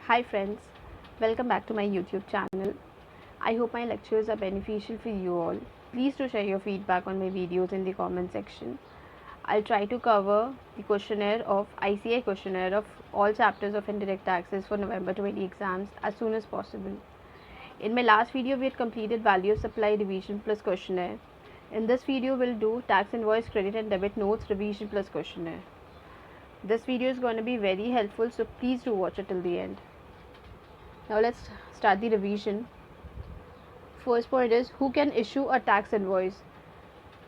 Hi friends, welcome back to my YouTube channel. I hope my lectures are beneficial for you all. Please do share your feedback on my videos in the comment section. I'll try to cover the questionnaire of ICI questionnaire of all chapters of indirect taxes for November 20 exams as soon as possible. In my last video we had completed value of supply revision plus questionnaire. In this video we'll do tax invoice credit and debit notes revision plus questionnaire. This video is going to be very helpful, so please do watch it till the end. Now let's start the revision. First point is, who can issue a tax invoice?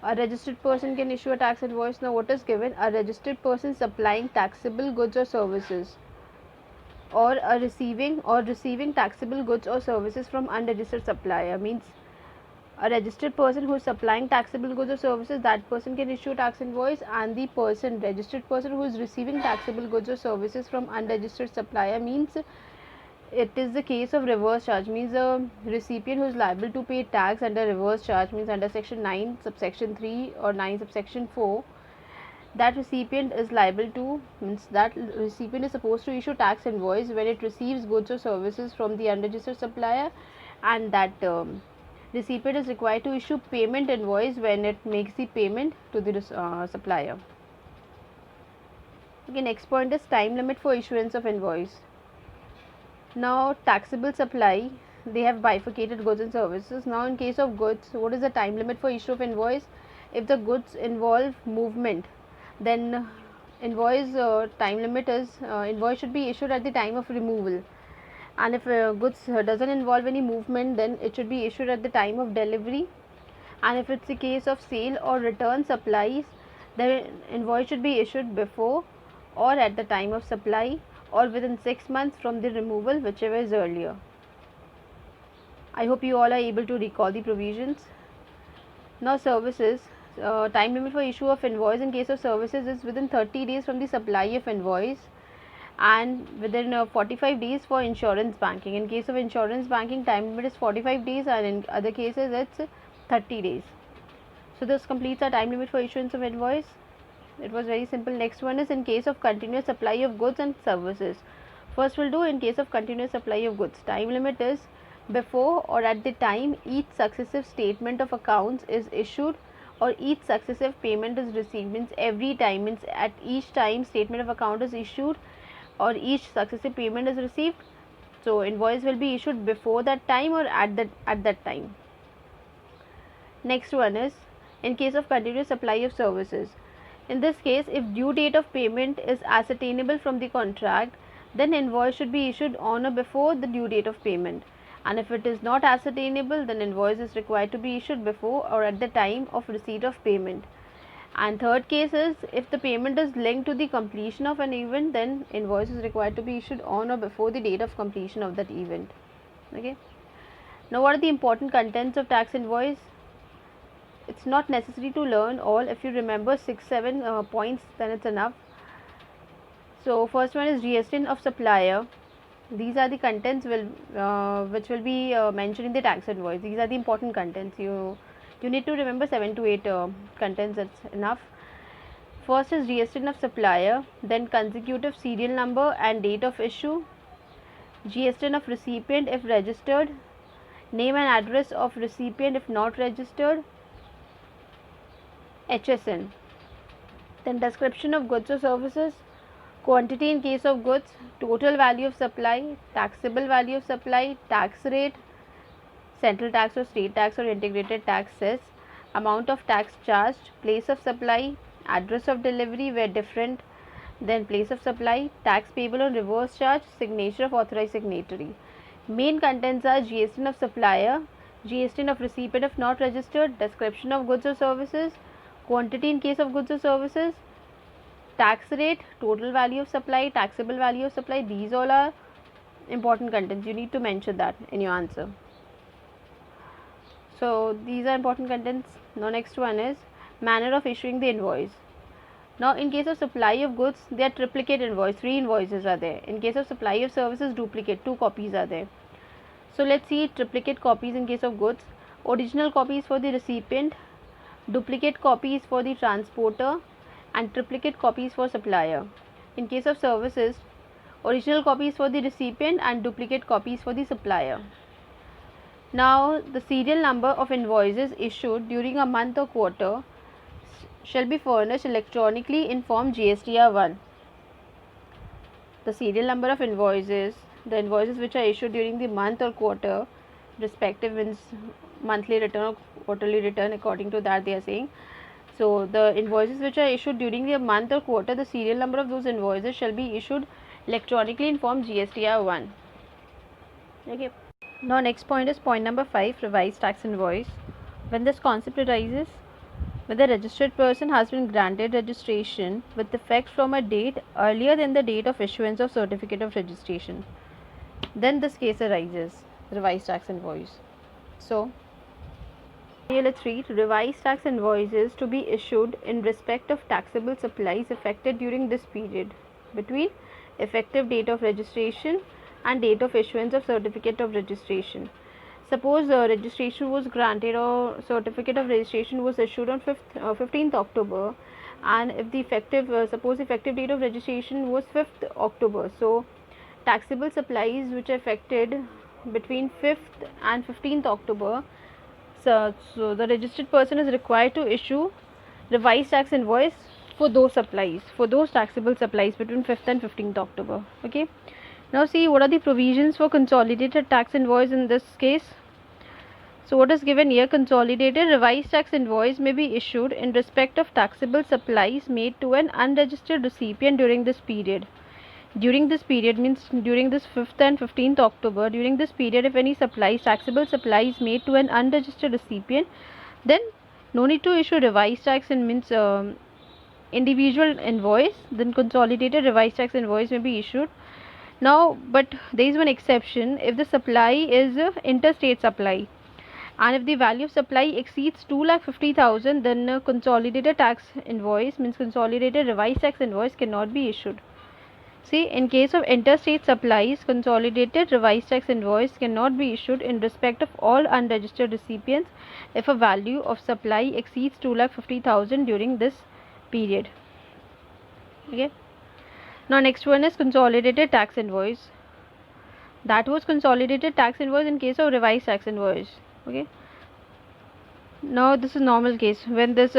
A registered person can issue a tax invoice. Now what is given? A registered person supplying taxable goods or services, or receiving taxable goods or services from unregistered supplier. Means a registered person who is supplying taxable goods or services, that person can issue tax invoice, and the registered person who is receiving taxable goods or services from unregistered supplier means it is the case of reverse charge. Means a recipient who is liable to pay tax under reverse charge, means under section 9 subsection 3 or 9 subsection 4, that recipient is liable to, means that recipient is supposed to issue tax invoice when it receives goods or services from the unregistered supplier, and that recipient is required to issue payment invoice when it makes the payment to the supplier. Okay, next point is time limit for issuance of invoice. Now taxable supply, they have bifurcated goods and services. Now in case of goods, what is the time limit for issue of invoice? If the goods involve movement, then invoice time limit is invoice should be issued at the time of removal, and if goods doesn't involve any movement, then it should be issued at the time of delivery, and if it's a case of sale or return supplies, the invoice should be issued before or at the time of supply, or within 6 months from the removal, whichever is earlier. I hope you all are able to recall the provisions. Now services, time limit for issue of invoice in case of services is within 30 days from the supply of invoice, and within 45 days for insurance banking. In case of insurance banking, time limit is 45 days, and in other cases it's 30 days. So this completes our time limit for issuance of invoice. It was very simple. Next one is in case of continuous supply of goods and services. First we'll do in case of continuous supply of goods. Time limit is before or at the time each successive statement of accounts is issued or each successive payment is received. Means every time, means at each time statement of account is issued or each successive payment is received. So invoice will be issued before that time or at that time. Next one is in case of continuous supply of services. In this case, if due date of payment is ascertainable from the contract, then invoice should be issued on or before the due date of payment, and if it is not ascertainable, then invoice is required to be issued before or at the time of receipt of payment. And third case is if the payment is linked to the completion of an event, then invoice is required to be issued on or before the date of completion of that event. Okay. Now what are the important contents of tax invoice? It's not necessary to learn all. If you remember 6-7 points, then it's enough. So first one is GST of supplier. These are the contents which will be mentioned in the tax invoice. These are the important contents. You need to remember 7 to 8 contents. That's enough. First is GST of supplier, then consecutive serial number and date of issue, GST of recipient if registered, name and address of recipient if not registered, HSN. Then description of goods or services, quantity in case of goods, total value of supply, taxable value of supply, tax rate, central tax or state tax or integrated tax cess, amount of tax charged, place of supply, address of delivery where different, then place of supply, tax payable on reverse charge, signature of authorized signatory. Main contents are GST of supplier, GST of recipient if not registered, description of goods or services, quantity in case of goods or services, tax rate, total value of supply, taxable value of supply. These all are important contents. You need to mention that in your answer. So these are important contents. Now next one is manner of issuing the invoice. Now in case of supply of goods, there are triplicate invoice, 3 invoices are there. In case of supply of services, duplicate, 2 copies are there. So let's see triplicate copies in case of goods. Original copies for the recipient, duplicate copies for the transporter, and triplicate copies for supplier. In case of services, original copies for the recipient and duplicate copies for the supplier. Now the serial number of invoices issued during a month or quarter shall be furnished electronically in form GSTR 1. The serial number of invoices, the invoices which are issued during the month or quarter, respective means monthly return or quarterly return, according to that they are saying. So the invoices which are issued during the month or quarter, the serial number of those invoices shall be issued electronically in form GSTR 1. Okay. Now next point is point number 5, revised tax invoice. When this concept arises, when the registered person has been granted registration with effect from a date earlier than the date of issuance of certificate of registration, then this case arises, revised tax invoice. So here let's read: revised tax invoices to be issued in respect of taxable supplies affected during this period between effective date of registration and date of issuance of certificate of registration. Suppose registration was granted or certificate of registration was issued on 15th October, and if the suppose effective date of registration was 5th October, so taxable supplies which are affected between 5th and 15th October, so the registered person is required to issue revised tax invoice for those supplies, for those taxable supplies between 5th and 15th October. Okay. Now see what are the provisions for consolidated tax invoice in this case. So what is given here: consolidated revised tax invoice may be issued in respect of taxable supplies made to an unregistered recipient during this period. During this period means during this 5th and 15th October, during this period if any supplies, taxable supplies made to an unregistered recipient, then no need to issue revised tax and means individual invoice, then consolidated revised tax invoice may be issued. Now but there is one exception: if the supply is interstate supply and if the value of supply exceeds 2,50,000, then consolidated tax invoice means consolidated revised tax invoice cannot be issued. See, in case of interstate supplies, consolidated revised tax invoice cannot be issued in respect of all unregistered recipients if a value of supply exceeds 2,50,000 during this period. Okay. Now next one is consolidated tax invoice. That was consolidated tax invoice in case of revised tax invoice. Okay. Now this is normal case when this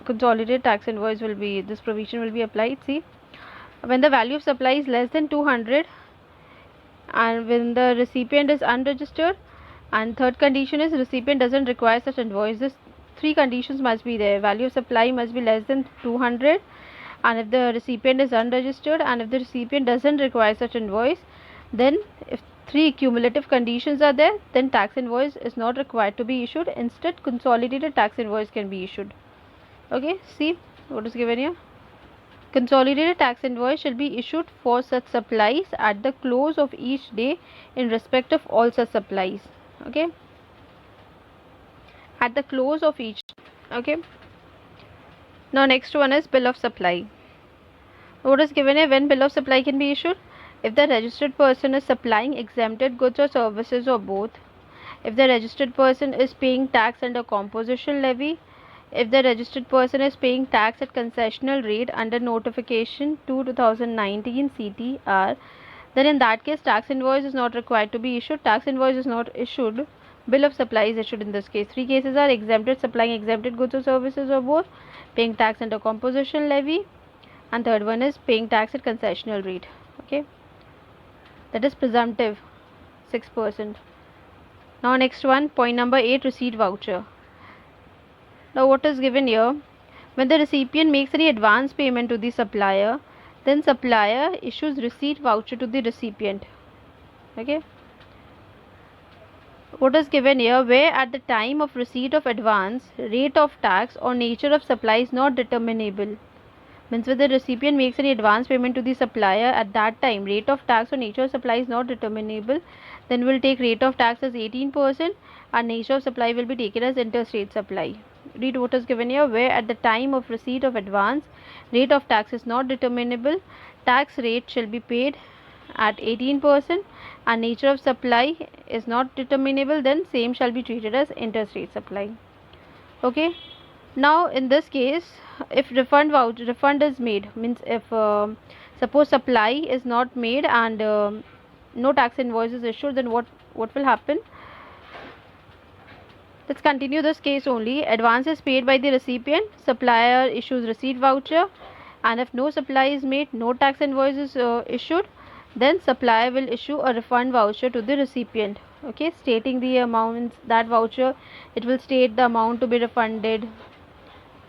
consolidated tax invoice will be, this provision will be applied. See, when the value of supply is less than 200 and when the recipient is unregistered, and third condition is recipient doesn't require such invoice. This three conditions must be there: value of supply must be less than 200, and if the recipient is unregistered, and if the recipient doesn't require such invoice, then if three cumulative conditions are there, then tax invoice is not required to be issued. Instead, consolidated tax invoice can be issued. Okay, see what is given here: consolidated tax invoice shall be issued for such supplies at the close of each day in respect of all such supplies. Okay, at the close of each. Okay. Now next one is bill of supply. What is given here: when bill of supply can be issued? If the registered person is supplying exempted goods or services or both, if the registered person is paying tax under composition levy, if the registered person is paying tax at concessional rate under notification 2/2019 CTR, then in that case tax invoice is not required to be issued. Tax invoice is not issued, bill of supply is issued in this case. Three cases are: exempted, supplying exempted goods or services or both, paying tax under composition levy, and third one is paying tax at concessional rate. Okay, that is presumptive 6%. Now next one, point number 8, receipt voucher. Now what is given here: when the recipient makes any advance payment to the supplier, then supplier issues receipt voucher to the recipient. Okay, what is given here: where at the time of receipt of advance, rate of tax or nature of supply is not determinable. Means when the recipient makes any advance payment to the supplier, at that time rate of tax or nature of supply is not determinable, then we'll take rate of tax as 18% and nature of supply will be taken as interstate supply. Read what is given here: where at the time of receipt of advance, rate of tax is not determinable, tax rate shall be paid at 18% and nature of supply is not determinable, then same shall be treated as interstate supply. Okay. Now in this case, if refund is made, means if suppose supply is not made and no tax invoice is issued, then what will happen? Let's continue this case only. Advance is paid by the recipient, supplier issues receipt voucher, and if no supply is made, no tax invoice is issued, then supplier will issue a refund voucher to the recipient. Okay, stating the amount, that voucher, it will state the amount to be refunded,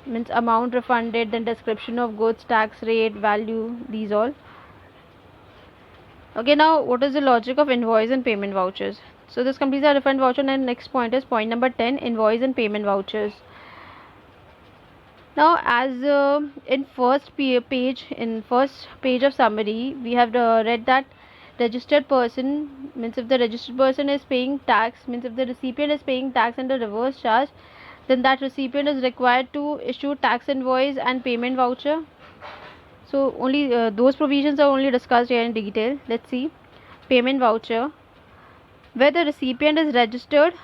means amount refunded, then description of goods, tax rate, value, these all. Okay, now what is the logic of invoice and payment vouchers? So this completes our refund voucher, and next point is point number 10, invoice and payment vouchers. Now as in first page of summary, we have read that registered person, means if the registered person is paying tax, means if the recipient is paying tax under reverse charge, then that recipient is required to issue tax invoice and payment voucher. So only those provisions are only discussed here in detail. Let's see. Payment voucher, where the recipient is registered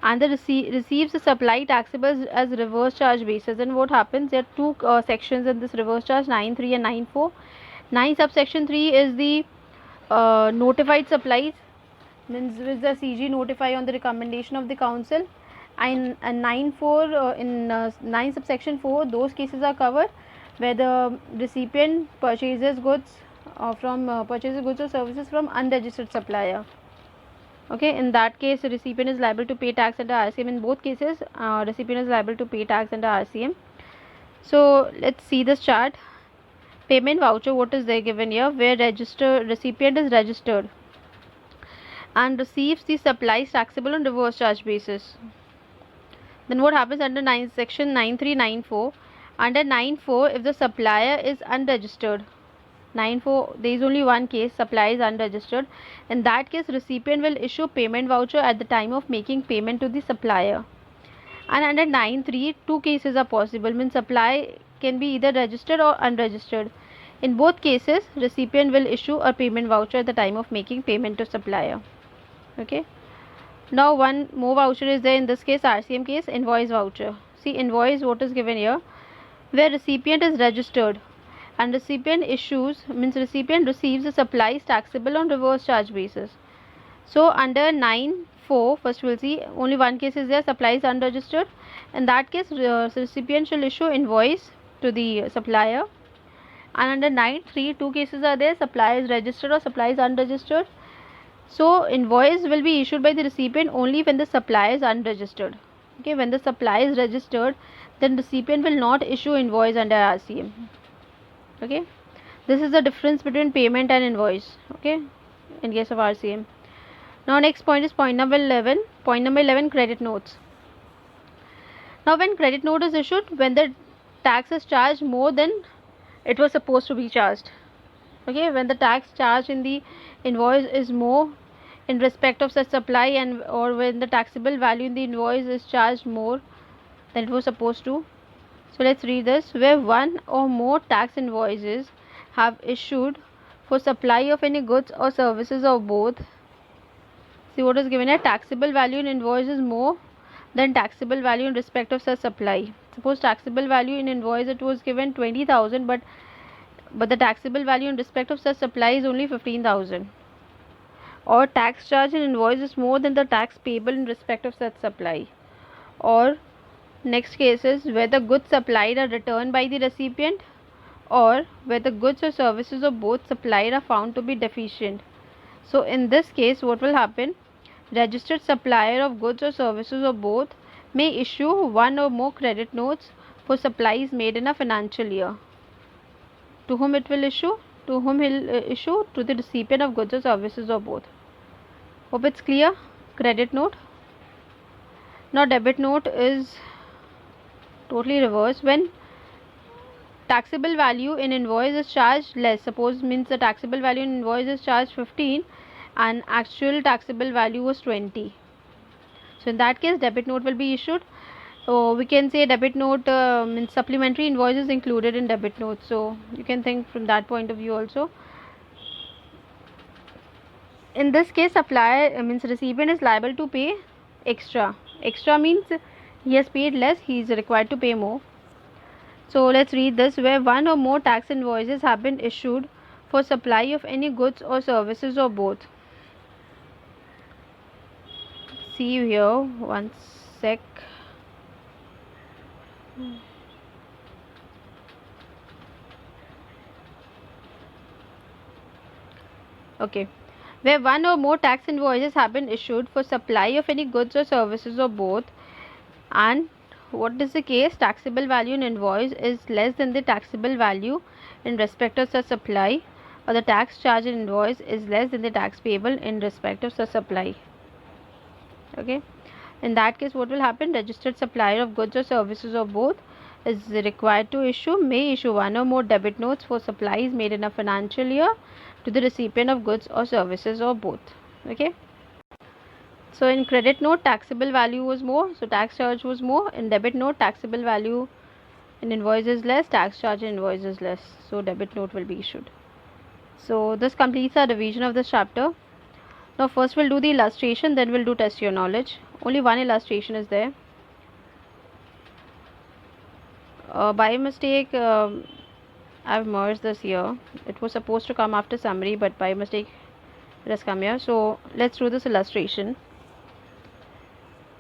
and the receives the supply taxable as reverse charge basis. And what happens, there are two sections in this reverse charge, 9.3 and 9.4. 9 subsection 3 is the notified supplies, means which the CG notify on the recommendation of the council, and 9.4 in 9 subsection 4, those cases are covered where the recipient purchases goods purchases goods or services from unregistered supplier. Okay, in that case, the recipient is liable to pay tax under RCM. In both cases, recipient is liable to pay tax under RCM. So let's see this chart. Payment voucher, what is there given here, where recipient is registered and receives the supplies taxable on reverse charge basis. Then what happens under section 9394? Under 94, if the supplier is unregistered, 94, there is only one case, supply is unregistered. In that case, recipient will issue payment voucher at the time of making payment to the supplier. And under 93, two cases are possible, means supply can be either registered or unregistered. In both cases, recipient will issue a payment voucher at the time of making payment to supplier. Okay. Now one more voucher is there in this case, RCM case, invoice voucher. See, invoice, what is given here, where recipient is registered and recipient issues, means recipient receives the supplies taxable on reverse charge basis. So under 9.4, first we'll see only one case is there, supplies unregistered. In that case, recipient shall issue invoice to the supplier. And under 9.3, two cases are there, supply is registered or supply is unregistered. So invoice will be issued by the recipient only when the supply is unregistered. Okay, when the supply is registered, then recipient will not issue invoice under RCM. Okay, this is the difference between payment and invoice. Okay, in case of RCM. Now next point is point number 11. Point number 11, credit notes. Now when credit note is issued, when the tax is charged more than it was supposed to be charged. Okay, when the tax charged in the invoice is more in respect of such supply, and or when the taxable value in the invoice is charged more than it was supposed to. So let's read this. Where one or more tax invoices have issued for supply of any goods or services or both. See what is given here, taxable value in invoice is more than taxable value in respect of such supply. Suppose taxable value in invoice it was given 20,000, but the taxable value in respect of such supply is only 15,000. Or tax charge in invoice is more than the tax payable in respect of such supply. Or next case is where the goods supplied are returned by the recipient, or where the goods or services of both supplied are found to be deficient. So in this case, what will happen? Registered supplier of goods or services of both may issue one or more credit notes for supplies made in a financial year. To whom it will issue? To whom he'll issue? To the recipient of goods or services of both. Hope it's clear. Credit note. Now debit note is totally reverse. When taxable value in invoice is charged less, suppose means the taxable value in invoice is charged 15 and actual taxable value was 20. So in that case, debit note will be issued. So we can say debit note means supplementary invoice is included in debit note. So you can think from that point of view also. In this case, supplier means recipient is liable to pay extra. Extra means He has paid less, he is required to pay more. So let's read this. Where one or more tax invoices have been issued for supply of any goods or services or both. See here, one sec. Okay. Where one or more tax invoices have been issued for supply of any goods or services or both, and what is the case? Taxable value in invoice is less than the taxable value in respect of such supply, or the tax charge in invoice is less than the tax payable in respect of such supply. Okay. In that case, what will happen? Registered supplier of goods or services or both is required to may issue one or more debit notes for supplies made in a financial year to the recipient of goods or services or both. Okay. So in credit note, taxable value was more, so tax charge was more. In debit note, taxable value in invoice is less, tax charge in invoice is less, so debit note will be issued. So this completes our revision of this chapter. Now first we'll do the illustration, then we'll do test your knowledge. Only one illustration is there. By mistake, I've merged this here. It was supposed to come after summary, but by mistake it has come here. So let's do this illustration.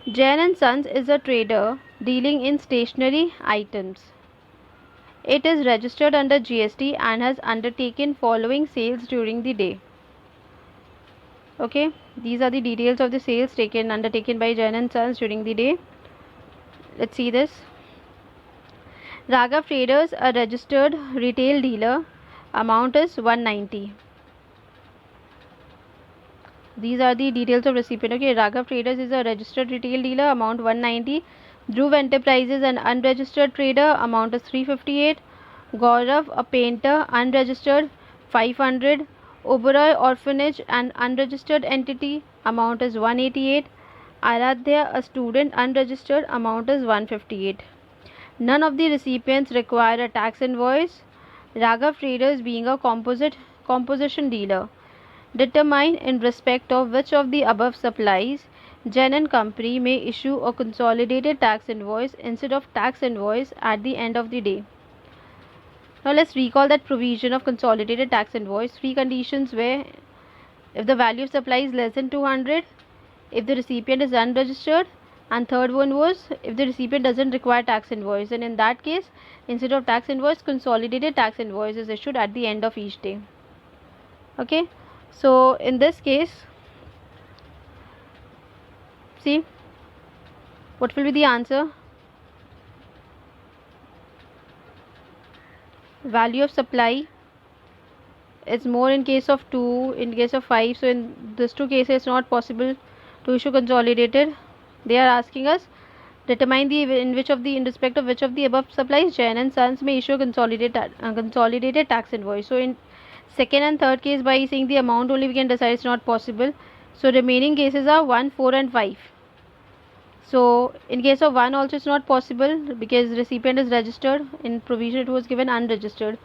Jain and Sons is a trader dealing in stationery items. It is registered under GST and has undertaken following sales during the day. Okay, these are the details of the sales undertaken by Jain and Sons during the day. Let's see this. Raghav Traders, a registered retail dealer, amount is 190. These are the details of recipient. Okay, Raghav Traders is a registered retail dealer, amount 190. Dhruv Enterprises, an unregistered trader, amount is 358. Gaurav, a painter, unregistered, 500. Oberoi Orphanage, an unregistered entity, amount is 188. Aradhya, a student, unregistered, amount is 158. None of the recipients require a tax invoice. Raghav Traders being a composition dealer. Determine in respect of which of the above supplies Jain and Company may issue a consolidated tax invoice instead of tax invoice at the end of the day. Now let's recall that provision of consolidated tax invoice. Three conditions were: if the value of supply is less than 200, if the recipient is unregistered, and third one was if the recipient doesn't require tax invoice, and in that case, instead of tax invoice, consolidated tax invoice is issued at the end of each day. Okay, so in this case, see what will be the answer. Value of supply is more in case of 2, in case of 5. So in these two cases it's not possible to issue consolidated. They are asking us determine the in respect of which of the above supplies Jain and Sons may issue consolidated tax invoice. So in second and third case, by saying the amount only we can decide it's not possible. So remaining cases are 1, 4 and 5. So in case of 1 also it's not possible because recipient is registered. In provision it was given unregistered.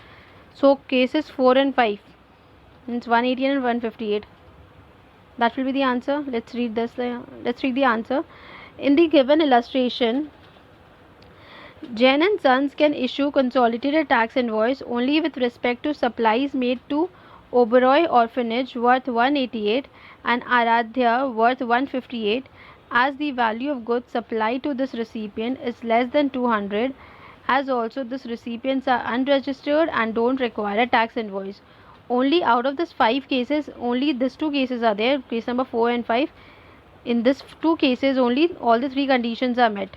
So cases 4 and 5 means 118 and 158. That will be the answer. Let's read this. Let's read the answer. In the given illustration, Jain and Sons can issue consolidated tax invoice only with respect to supplies made to Oberoi Orphanage worth 188 and Aradhya worth 158, as the value of goods supplied to this recipient is less than 200, as also this recipients are unregistered and don't require a tax invoice. Only out of this 5 cases, only these 2 cases are there, case number 4 and 5. In this 2 cases only all the 3 conditions are met.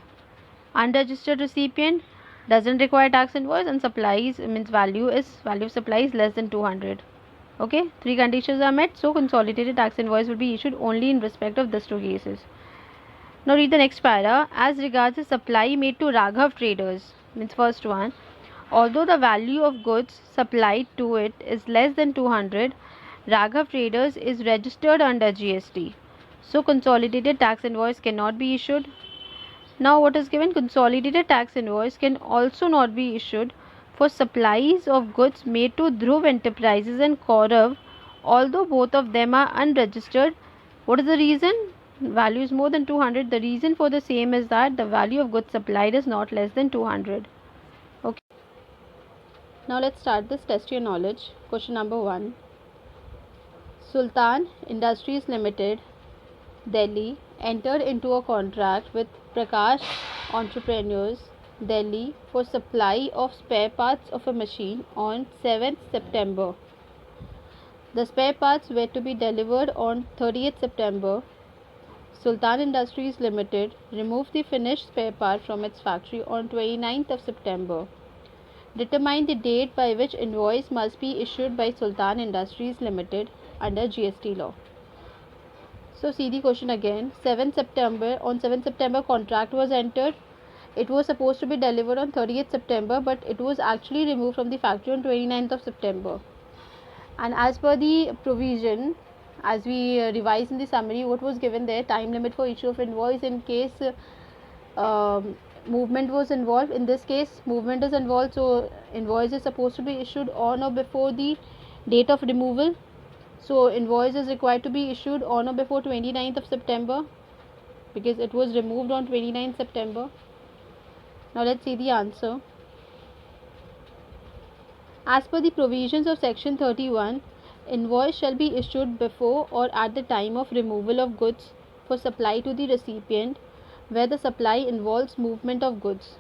Unregistered recipient doesn't require tax invoice, and supplies means value of supply is less than 200. Okay, 3 conditions are met, so consolidated tax invoice will be issued only in respect of these 2 cases. Now read the next para. As regards the supply made to Raghav Traders, means first one, although the value of goods supplied to it is less than 200, Raghav Traders is registered under GST, so consolidated tax invoice cannot be issued. Now what is given? Consolidated tax invoice can also not be issued for supplies of goods made to Dhruv Enterprises and Gaurav, although both of them are unregistered. What is the reason? value is more than 200, the reason for the same is that the value of goods supplied is not less than 200. Okay. Now let's start this test your knowledge. Question number 1. Sultan Industries Limited, Delhi, entered into a contract with Prakash Entrepreneurs, Delhi, for supply of spare parts of a machine on 7th September. The spare parts were to be delivered on 30th September. Sultan Industries Limited removed the finished spare part from its factory on 29th of September. Determine the date by which invoice must be issued by Sultan Industries Limited under GST law. So see the question again. 7th September, on 7th September contract was entered. It was supposed to be delivered on 30th September, but it was actually removed from the factory on 29th of September. And as per the provision, as we revised in the summary, what was given there, time limit for issue of invoice in case movement was involved. In this case, movement is involved, so invoice is supposed to be issued on or before the date of removal. So invoice is required to be issued on or before 29th of September because it was removed on 29th September. Now let's see the answer. As per the provisions of section 31, invoice shall be issued before or at the time of removal of goods for supply to the recipient where the supply involves movement of goods.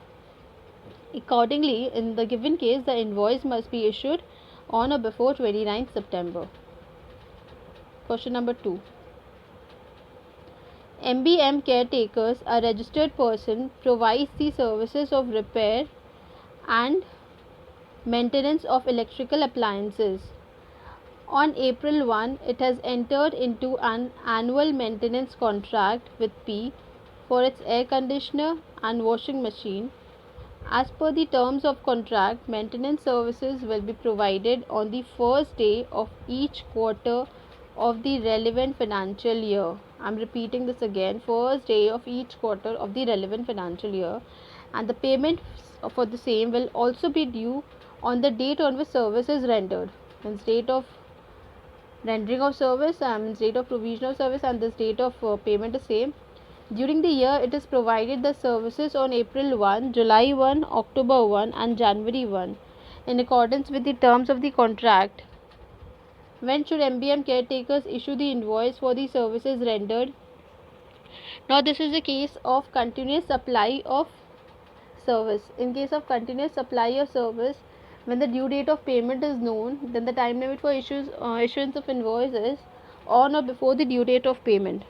Accordingly, in the given case, the invoice must be issued on or before 29th September. Question number 2. MBM Caretakers, a registered person, provides the services of repair and maintenance of electrical appliances. On April 1, it has entered into an annual maintenance contract with P for its air conditioner and washing machine. As per the terms of contract, maintenance services will be provided on the first day of each quarter of the relevant financial year. I am repeating this again, first day of each quarter of the relevant financial year, and the payment for the same will also be due on the date on which service is rendered. Means date of rendering of service and date of provision of service, and this date of payment is same. During the year, it is provided the services on April 1, July 1, October 1 and January 1 in accordance with the terms of the contract. When should MBM Caretakers issue the invoice for the services rendered? Now this is a case of continuous supply of service. In case of continuous supply of service, when the due date of payment is known, then the time limit for issuance of invoice is on or before the due date of payment.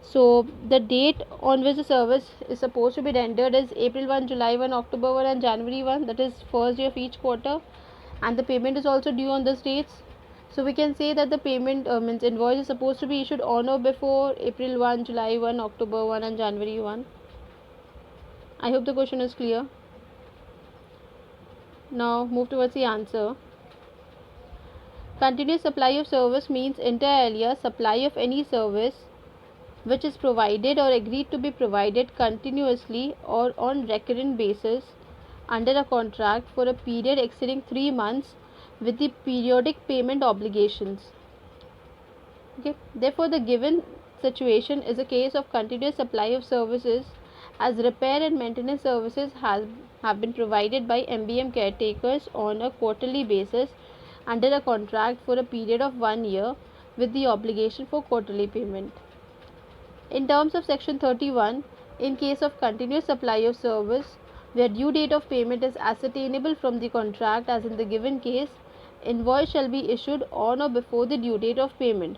So the date on which the service is supposed to be rendered is April 1, July 1, October 1 and January 1, that is first day of each quarter, and the payment is also due on these dates. So we can say that the payment means invoice is supposed to be issued on or before April 1, July 1, October 1 and January 1. I hope the question is clear. Now move towards the answer. Continuous supply of service means inter alia supply of any service which is provided or agreed to be provided continuously or on recurrent basis under a contract for a period exceeding 3 months with the periodic payment obligations. Okay. Therefore, the given situation is a case of continuous supply of services as repair and maintenance services have been provided by MBM Caretakers on a quarterly basis under a contract for a period of 1 year with the obligation for quarterly payment. In terms of section 31, in case of continuous supply of service where due date of payment is ascertainable from the contract, as in the given case, invoice shall be issued on or before the due date of payment.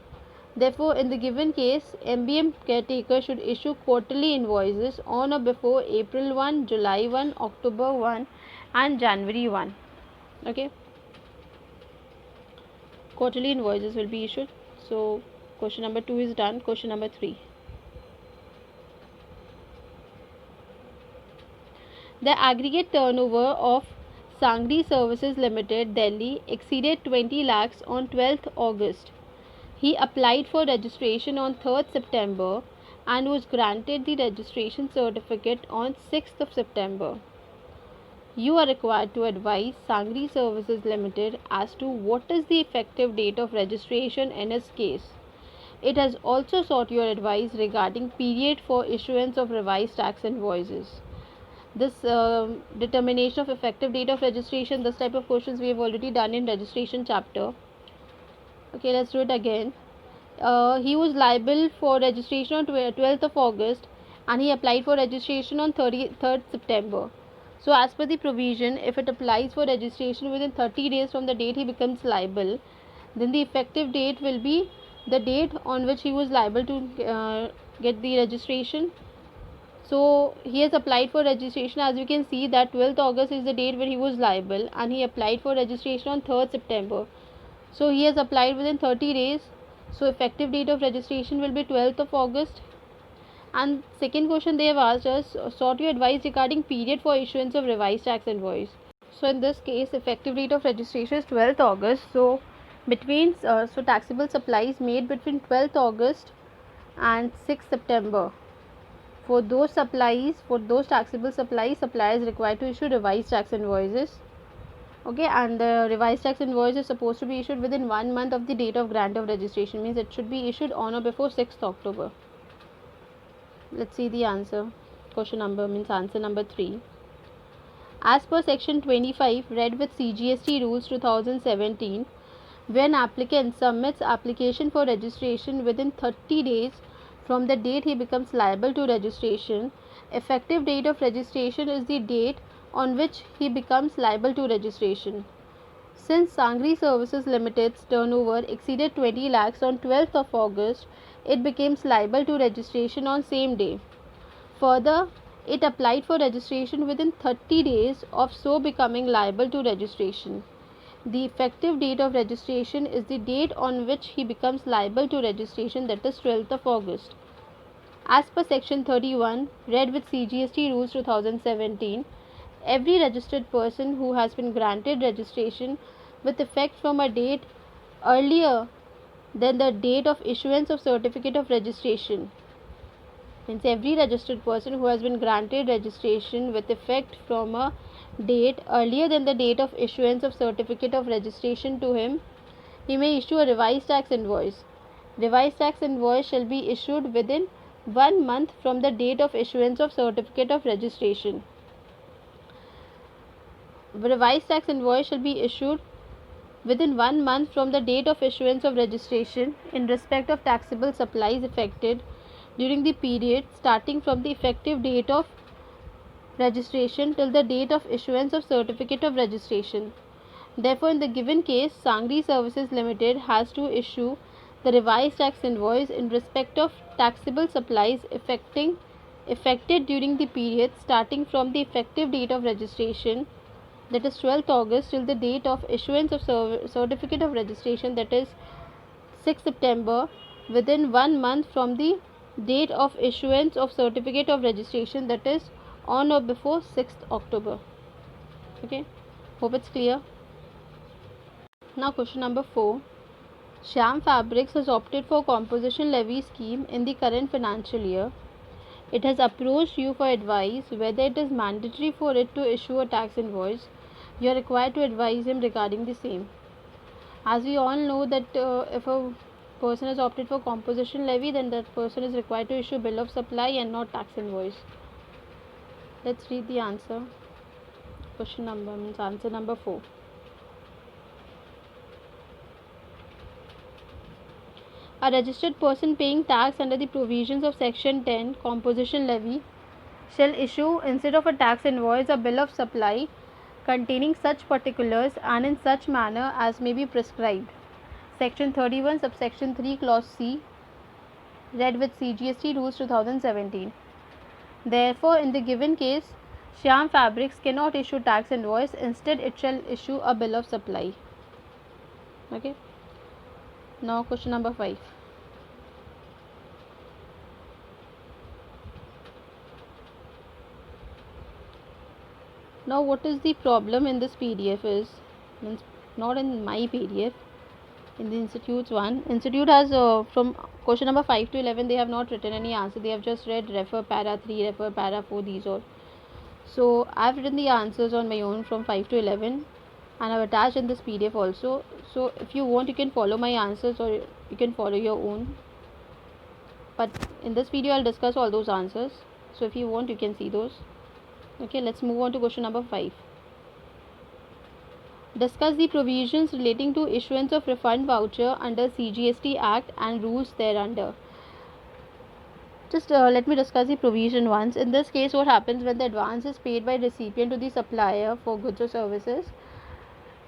Therefore, in the given case, MBM Caretaker should issue quarterly invoices on or before April 1, July 1, October 1 and January 1. Okay. Quarterly invoices will be issued. So, question number 2 is done. Question number 3. The aggregate turnover of Sangri Services Limited, Delhi, exceeded 20 lakhs on 12th August. He applied for registration on 3rd September and was granted the registration certificate on 6th of September. You are required to advise Sangri Services Limited as to what is the effective date of registration in his case. It has also sought your advice regarding period for issuance of revised tax invoices. This determination of effective date of registration, this type of questions we have already done in registration chapter. Okay, let's do it again. He was liable for registration on 12th of August and he applied for registration on 3rd September. So as per the provision, if it applies for registration within 30 days from the date he becomes liable, then the effective date will be the date on which he was liable to get the registration. So he has applied for registration. As you can see that 12th August is the date when he was liable and he applied for registration on 3rd September. So he has applied within 30 days. So effective date of registration will be 12th of August. And second question they have asked us, sought your advice regarding period for issuance of revised tax invoice. So in this case, effective date of registration is 12th August. So between taxable supplies made between 12th August and 6th September. For those taxable supplies, supplier is required to issue revised tax invoices. Okay, and the revised tax invoice is supposed to be issued within 1 month of the date of grant of registration. Means it should be issued on or before 6th October. Let's see the answer. Question number means answer number 3. As per section 25 read with CGST rules 2017, when applicant submits application for registration within 30 days from the date he becomes liable to registration, effective date of registration is the date on which he becomes liable to registration. Since Sangri Services Limited's turnover exceeded 20 lakhs on 12th of August, it became liable to registration on same day. Further, it applied for registration within 30 days of so becoming liable to registration. The effective date of registration is the date on which he becomes liable to registration, that is 12th of August. As per section 31 read with CGST rules 2017, every registered person who has been granted registration with effect from a date earlier than the date of issuance of certificate of registration, means every registered person who has been granted registration with effect from a date earlier than the date of issuance of certificate of registration to him, he may issue a revised tax invoice. Revised tax invoice shall be issued within 1 month from the date of issuance of certificate of registration. Revised tax invoice shall be issued within 1 month from the date of issuance of registration in respect of taxable supplies affected during the period starting from the effective date of registration till the date of issuance of certificate of registration. Therefore, in the given case, Sangri Services Limited has to issue the revised tax invoice in respect of taxable supplies affected during the period starting from the effective date of registration, that is 12th August, till the date of issuance of certificate of registration, that is 6th September, within 1 month from the date of issuance of certificate of registration, that is on or before 6th October. Okay, hope it's clear. Now question number 4. Shyam Fabrics has opted for composition levy scheme in the current financial year. It has approached you for advice whether it is mandatory for it to issue a tax invoice. You are required to advise him regarding the same. As we all know that if a person has opted for composition levy, then that person is required to issue bill of supply and not tax invoice. Let's read the answer. Question number means answer number 4. A registered person paying tax under the provisions of section 10 composition levy shall issue instead of a tax invoice a bill of supply containing such particulars and in such manner as may be prescribed. Section 31 subsection 3 clause C read with CGST rules 2017. Therefore, in the given case, Shyam Fabrics cannot issue tax invoice, instead it shall issue a bill of supply. Okay. Now question number 5. Now what is the problem in this PDF is, means not in my PDF, in the institute's one. Institute has from question number 5 to 11 they have not written any answer. They have just read refer para 3, refer para 4, these all. So I have written the answers on my own from 5 to 11 and I have attached in this PDF also. So if you want you can follow my answers or you can follow your own. but in this video I'll discuss all those answers, so if you want you can see those. Okay, let's move on to question number 5. Discuss the provisions relating to issuance of refund voucher under CGST Act and rules thereunder. Just let me discuss the provision once. In this case, what happens when the advance is paid by recipient to the supplier for goods or services,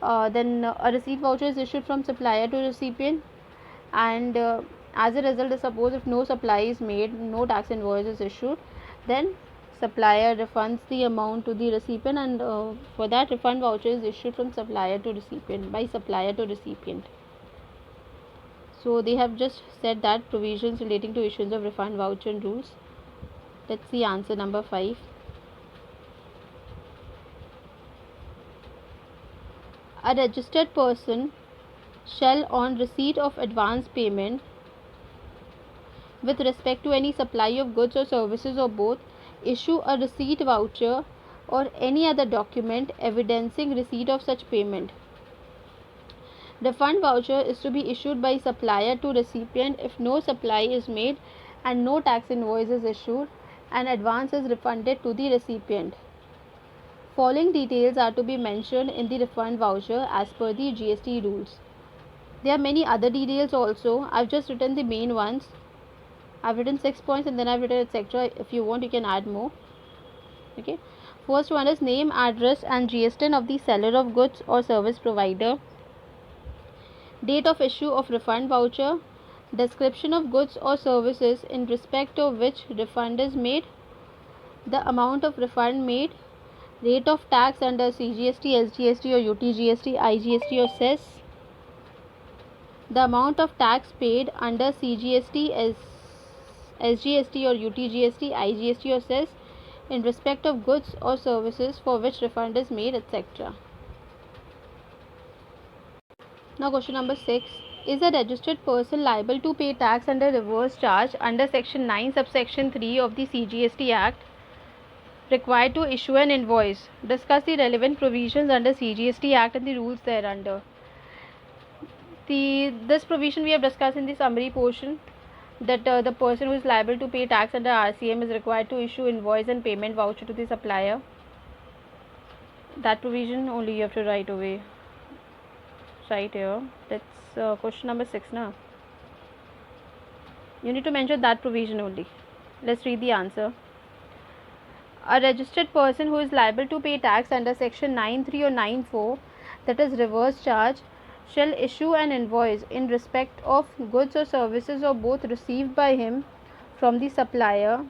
then a receipt voucher is issued from supplier to recipient, and as a result, suppose if no supply is made, no tax invoice is issued, then supplier refunds the amount to the recipient, and for that refund voucher is issued from supplier to recipient, by supplier to recipient. So they have just said that provisions relating to issuance of refund voucher and rules. Let's see answer number 5. A registered person shall, on receipt of advance payment with respect to any supply of goods or services or both, issue a receipt voucher or any other document evidencing receipt of such payment. Refund voucher is to be issued by supplier to recipient if no supply is made and no tax invoice is issued, and advance is refunded to the recipient. Following details are to be mentioned in the refund voucher as per the GST rules. There are many other details also. I've just written the main ones. I've written 6 points and then I've written etc. If you want you can add more. Okay. First one is name, address and GSTN of the seller of goods or service provider. Date of issue of refund voucher, description of goods or services in respect of which refund is made, the amount of refund made, rate of tax under CGST, SGST or UTGST, IGST or cess, the amount of tax paid under CGST, SGST or UTGST, IGST or cess in respect of goods or services for which refund is made, etc. Now question number 6. Is a registered person liable to pay tax under reverse charge under section 9 subsection 3 of the CGST Act required to issue an invoice? Discuss the relevant provisions under CGST Act and the rules thereunder. This provision we have discussed in the summary portion, that the person who is liable to pay tax under RCM is required to issue invoice and payment voucher to the supplier. That provision only you have to write away. Right here. That's question number 6 now. You need to mention that provision only. Let's read the answer. A registered person who is liable to pay tax under section 9(3) or 9(4), that is reverse charge, shall issue an invoice in respect of goods or services or both received by him from the supplier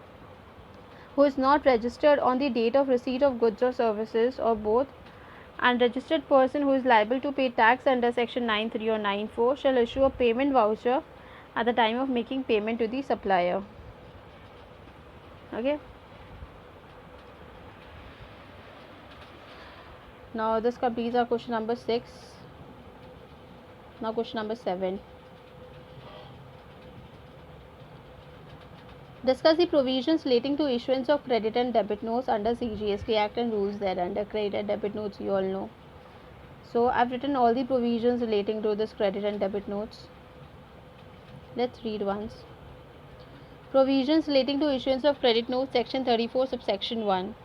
who is not registered on the date of receipt of goods or services or both, and registered person who is liable to pay tax under section 9(3) or 9(4) shall issue a payment voucher at the time of making payment to the supplier. Okay. Now this completes our question number 6. Now question number 7. Discuss the provisions relating to issuance of credit and debit notes under CGST Act and rules thereunder. Credit and debit notes you all know. So I've written all the provisions relating to this credit and debit notes. Let's read once. Provisions relating to issuance of credit notes, section 34 subsection 1.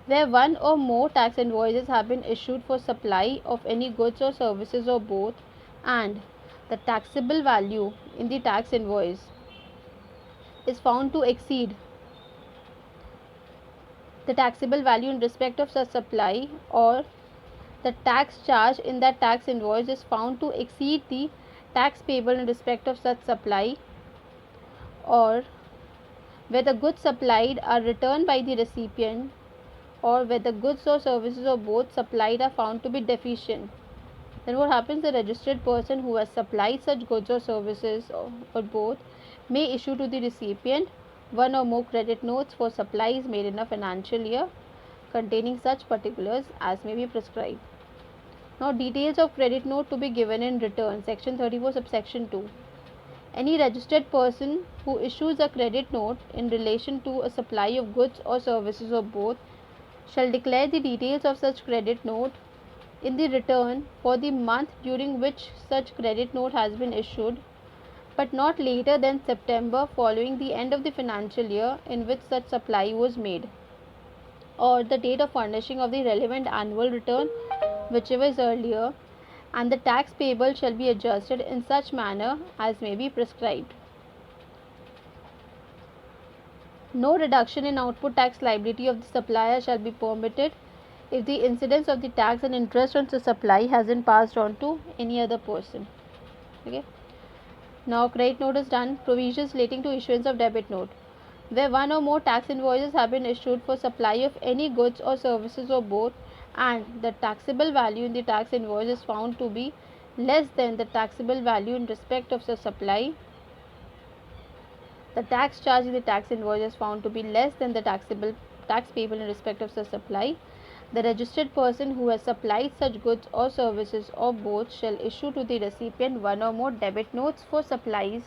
Where one or more tax invoices have been issued for supply of any goods or services or both, and the taxable value in the tax invoice is found to exceed the taxable value in respect of such supply, or the tax charge in that tax invoice is found to exceed the tax payable in respect of such supply, or where the goods supplied are returned by the recipient, or where the goods or services or both supplied are found to be deficient, then what happens? The registered person who has supplied such goods or services or both may issue to the recipient one or more credit notes for supplies made in a financial year containing such particulars as may be prescribed. Now details of credit note to be given in return, section 34 subsection 2. Any registered person who issues a credit note in relation to a supply of goods or services or both shall declare the details of such credit note in the return for the month during which such credit note has been issued, but not later than September following the end of the financial year in which such supply was made, or the date of furnishing of the relevant annual return, whichever is earlier, and the tax payable shall be adjusted in such manner as may be prescribed. No reduction in output tax liability of the supplier shall be permitted if the incidence of the tax and interest on the supply hasn't passed on to any other person. Okay. Now credit note is done. Provisions relating to issuance of debit note. Where one or more tax invoices have been issued for supply of any goods or services or both, and the taxable value in the tax invoice is found to be less than the taxable value in respect of the supply, the tax charge in the tax invoice is found to be less than the tax payable in respect of such supply, the registered person who has supplied such goods or services or both shall issue to the recipient one or more debit notes for supplies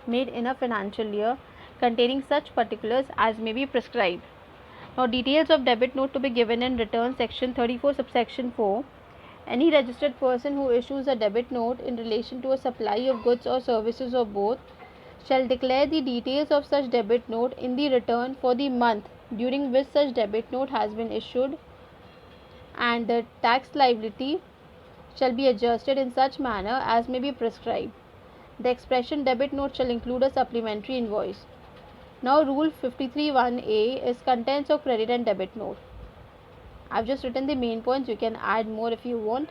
made in a financial year containing such particulars as may be prescribed. Now, details of debit note to be given in return section 34 subsection 4. Any registered person who issues a debit note in relation to a supply of goods or services or both shall declare the details of such debit note in the return for the month during which such debit note has been issued, and the tax liability shall be adjusted in such manner as may be prescribed. The expression debit note shall include a supplementary invoice. Now, Rule 53(1)(a) is contents of credit and debit note. I have just written the main points. You can add more if you want.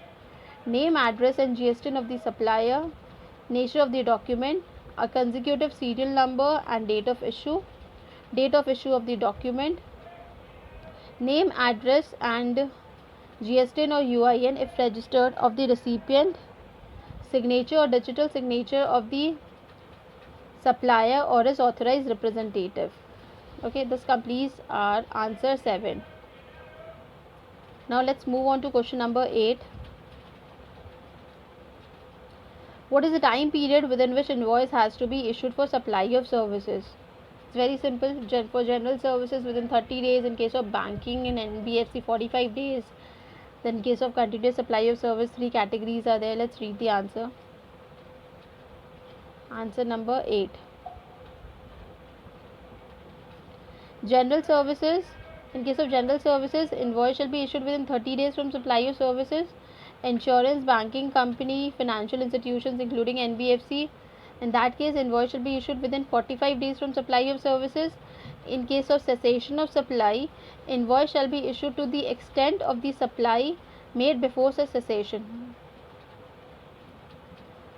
Name, address and GSTN of the supplier, nature of the document, a consecutive serial number and date of issue of the document, name, address and GSTN or UIN if registered of the recipient, signature or digital signature of the supplier or his authorized representative. Okay, this completes our answer 7. Now let's move on to question number 8. What is the time period within which invoice has to be issued for supply of services? It's very simple. For general services within 30 days, in case of banking and NBFC 45 days. Then in case of continuous supply of service, 3 categories are there. Let's read the answer. Answer number 8. General services. In case of general services, invoice shall be issued within 30 days from supply of services. Insurance, banking company, financial institutions including NBFC, in that case invoice shall be issued within 45 days from supply of services. In case of cessation of supply, invoice shall be issued to the extent of the supply made before such cessation.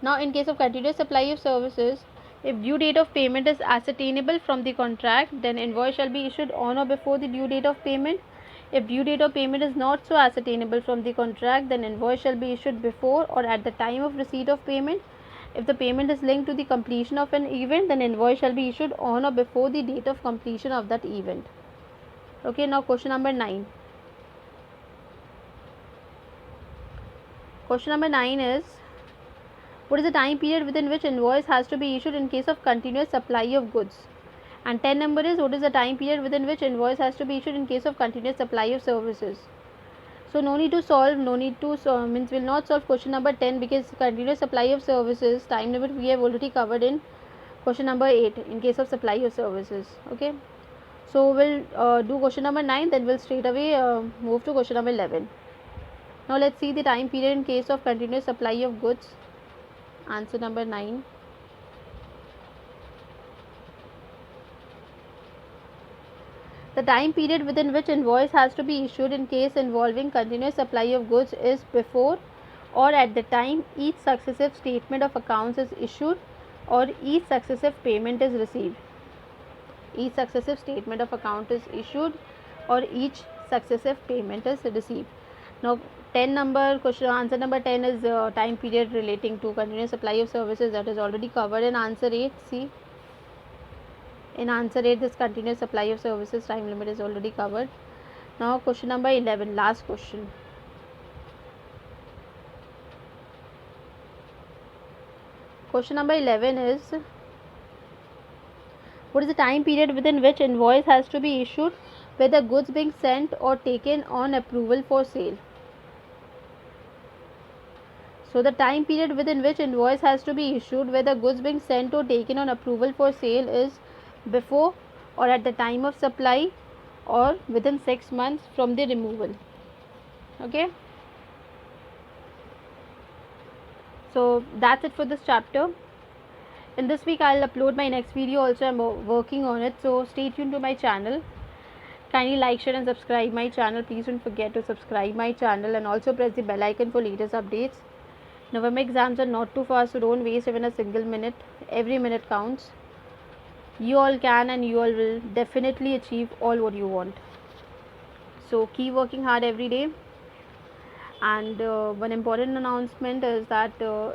Now, in case of continuous supply of services, if due date of payment is ascertainable from the contract, then invoice shall be issued on or before the due date of payment. If due date of payment is not so ascertainable from the contract, then invoice shall be issued before or at the time of receipt of payment. If the payment is linked to the completion of an event, then invoice shall be issued on or before the date of completion of that event. Okay, now question number 9. Question number 9 is, what is the time period within which invoice has to be issued in case of continuous supply of goods? And 10 number is, what is the time period within which invoice has to be issued in case of continuous supply of services? So no need to solve, means we will not solve question number 10 because continuous supply of services time limit we have already covered in question number 8 in case of supply of services. Okay, so we'll do question number 9, then we'll straight away move to question number 11. Now let's see the time period in case of continuous supply of goods. Answer number 9. The time period within which invoice has to be issued in case involving continuous supply of goods is before or at the time each successive statement of accounts is issued or each successive payment is received. Each successive statement of account is issued or each successive payment is received. Now 10 number question, answer number 10 is time period relating to continuous supply of services, that is already covered in answer 8. See, in answer 8 this continuous supply of services time limit is already covered. Now question number 11, last question. Question number 11 is, what is the time period within which invoice has to be issued whether goods being sent or taken on approval for sale? So the time period within which invoice has to be issued where the goods being sent or taken on approval for sale is before or at the time of supply or within 6 months from the removal. Okay, so that's it for this chapter. In this week I'll upload my next video also. I'm working on it, so stay tuned to my channel. Kindly like, share and subscribe my channel. Please don't forget to subscribe my channel and also press the bell icon for latest updates. November exams are not too far, so don't waste even a single minute. Every minute counts. You all can and you all will definitely achieve all what you want. So keep working hard every day. And one important announcement is that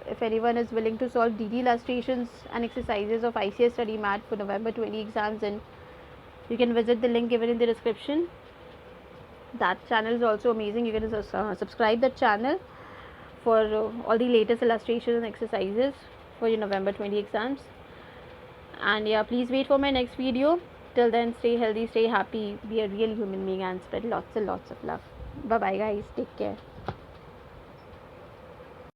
if anyone is willing to solve DD illustrations and exercises of ICS study mat for November 20 exams, then you can visit the link given in the description. That channel is also amazing. You can subscribe that channel for all the latest illustrations and exercises for your November 20 exams. And yeah, please wait for my next video. Till then, stay healthy, stay happy, be a real human being and spread lots and lots of love. Bye bye guys, take care.